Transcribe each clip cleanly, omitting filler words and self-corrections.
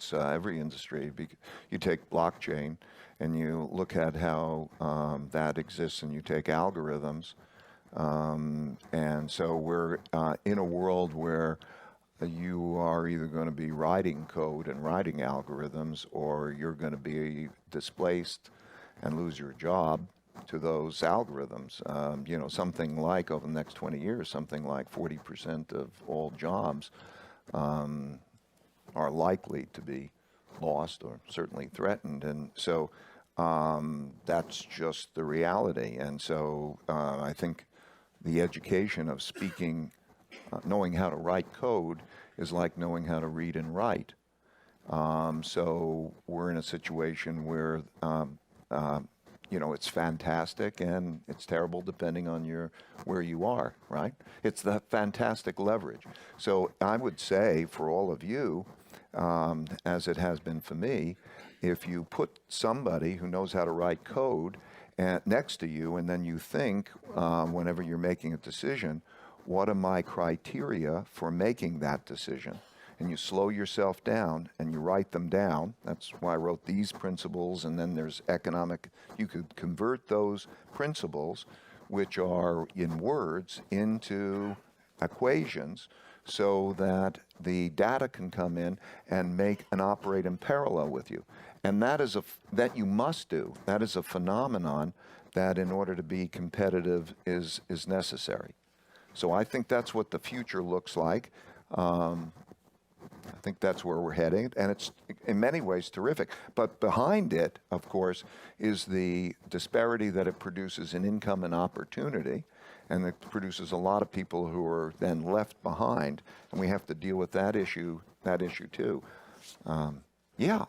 hurts every industry. You take blockchain and you look at how that exists, and you take algorithms. And so we're in a world where you are either going to be writing code and writing algorithms, or you're going to be displaced and lose your job to those algorithms. You know, something like over the next 20 years, something like 40% of all jobs are likely to be lost or certainly threatened. And so that's just the reality. And so I think the education of speaking, knowing how to write code is like knowing how to read and write. So we're in a situation where you know, it's fantastic and it's terrible depending on where you are, right? It's the fantastic leverage. So I would say for all of you, as it has been for me, if you put somebody who knows how to write code next to you, and then you think, whenever you're making a decision, what are my criteria for making that decision? And you slow yourself down and you write them down. That's why I wrote these principles, and then there's economic. You could convert those principles, which are in words, into equations so that the data can come in and make and operate in parallel with you. And that is that you must do. That is a phenomenon that in order to be competitive is necessary. So I think that's what the future looks like. I think that's where we're heading, and it's in many ways terrific. But behind it, of course, is the disparity that it produces in income and opportunity, and it produces a lot of people who are then left behind, and we have to deal with that issue too. Yeah,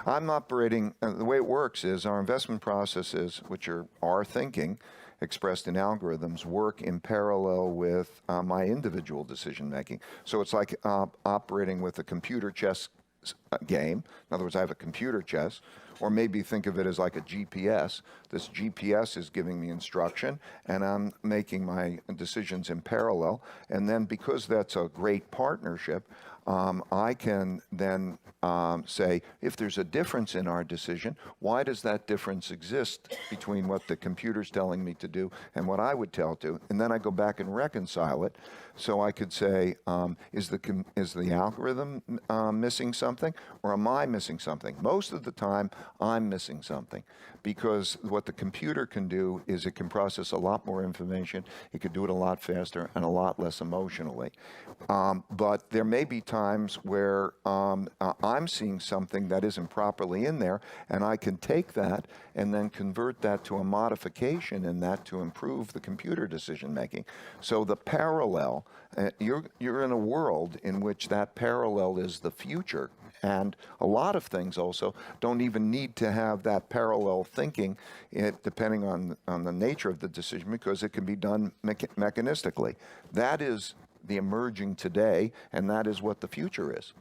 I'm operating, the way it works is our investment processes, which are our thinking, expressed in algorithms, work in parallel with my individual decision making. So it's like operating with a computer chess game. In other words, I have a computer chess, or maybe think of it as like a GPS. This GPS is giving me instruction, and I'm making my decisions in parallel. And then because that's a great partnership, I can then say, if there's a difference in our decision, why does that difference exist between what the computer's telling me to do and what I would tell to? And then I go back and reconcile it. So I could say, is the algorithm missing something, or am I missing something? Most of the time, I'm missing something, because what the computer can do is it can process a lot more information. It could do it a lot faster and a lot less emotionally. But there may be times where I'm seeing something that isn't properly in there, and I can take that and then convert that to a modification in that to improve the computer decision making. So the parallel, you're in a world in which that parallel is the future. And a lot of things also don't even need to have that parallel thinking, depending on the nature of the decision, because it can be done mechanistically. That is the emerging today, and that is what the future is.